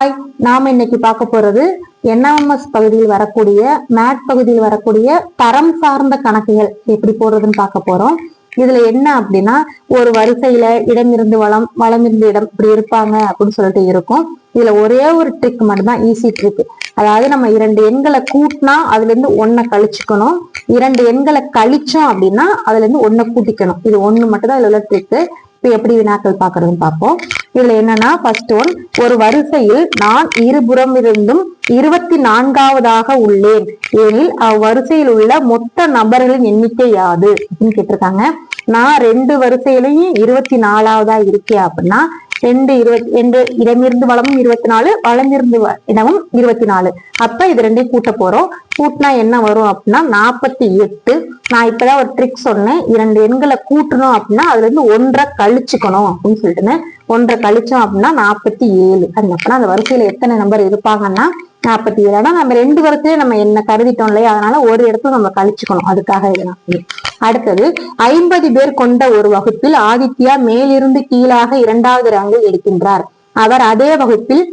Hi, நாம இன்னைக்கு பார்க்க போறது என்எம்எஸ் பகுதியில் வரக்கூடிய மேட் பகுதியில் வரக்கூடிய தரம் சார்ந்த கணக்குகள் எப்படி போடுறதுன்னு பார்க்க போறோம். இதுல என்ன அப்படின்னா, ஒரு வரிசையில இடமிருந்து வளம், வளமிருந்து இடம் இப்படி இருப்பாங்க அப்படின்னு சொல்லிட்டு இருக்கும். இதுல ஒரே ஒரு ட்ரிக் மட்டும்தான் ஈஸி ட்ரிக். அதாவது நம்ம 2 எண்களை கூட்டினா அதுல இருந்து 1 கழிச்சுக்கணும், 2 எண்களை கழிச்சோம் அப்படின்னா அதுல இருந்து 1 கூட்டிக்கணும். இது ஒண்ணு மட்டும் தான் இதுல உள்ள ட்ரிக். இப்ப எப்படி வினாக்கள் பாக்குறதுன்னு பார்ப்போம். இதுல என்னன்னா, ஃபர்ஸ்ட் ஒன், ஒரு வரிசையில் நான் இருபுறம் இருந்தும் 24வதாக உள்ளேன் எனில் அவ்வரிசையில் உள்ள மொத்த நபர்களின் எண்ணிக்கை யாது அப்படின்னு கேட்டிருக்காங்க. நான் 2 வரிசையிலையும் 24வதா இருக்கேன் அப்படின்னா 2 இடமிருந்து வளமும் 24, வளமிருந்து இடமும் 24. அப்ப இது 2ஐயும் கூட்ட போறோம். கூட்டினா என்ன வரும் அப்படின்னா 48. நான் இப்பதான் ஒரு ட்ரிக் சொன்னேன், 2 எண்களை கூட்டணும் அப்படின்னா அதுல இருந்து 1 கழிச்சுக்கணும் அப்படின்னு சொல்லிட்டு 1 கழிச்சோம் அப்படின்னா 47. அப்படின்னா அந்த வரிசையில எத்தனை நம்பர் இருப்பாங்கன்னா 47. ஆனா நம்ம 2 வரிசையில நம்ம என்ன கருதிட்டோம் இல்லையா, அதனால ஒரு இடத்துல நம்ம கழிச்சுக்கணும், அதுக்காக இது. அடுத்தது, 50 பேர் கொண்ட ஒரு வகுப்பில் ஆதித்யா மேலிருந்து கீழாக 2வது ரேங்கை எடுக்கின்றார். அவர் அதே வகுப்பில்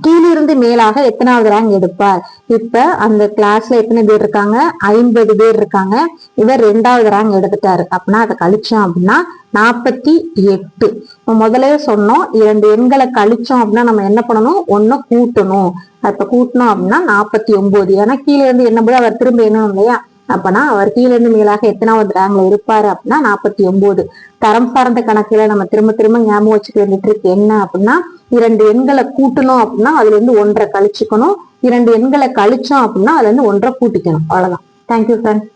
கீழிருந்து மேலாக எத்தனாவது ரேங்க் எடுப்பார்? இப்ப அந்த கிளாஸ்ல எத்தனை பேர் இருக்காங்க? 50 பேர் இருக்காங்க. இவர் 2வது ரேங்க் எடுத்துட்டாரு அப்படின்னா அதை கழிச்சோம் அப்படின்னா 48. முதலே சொன்னோம், 2 எண்களை கழிச்சோம் அப்படின்னா நம்ம என்ன பண்ணணும்? 1 கூட்டணும். இப்ப கூட்டணும் அப்படின்னா 49. ஏன்னா கீழே இருந்து என்னம்போது அவர் திரும்ப எண்ணணும் இல்லையா, அப்பனா அவர் கீழிருந்து மேலாக எத்தனாவது ரேங்க்ல இருப்பாரு அப்படின்னா 49. தரம் சார்ந்த கணக்குல நம்ம திரும்ப திரும்ப ஞாபகம் வச்சுக்க வேண்டிய ட்ரிக் என்ன அப்படின்னா, 2 எண்களை கூட்டணும் அப்படின்னா அதுல இருந்து 1 கழிச்சுக்கணும், 2 எண்களை கழிச்சோம் அப்படின்னா அதுல இருந்து 1 கூட்டிக்கணும். அவ்வளவுதான். Thank you friend.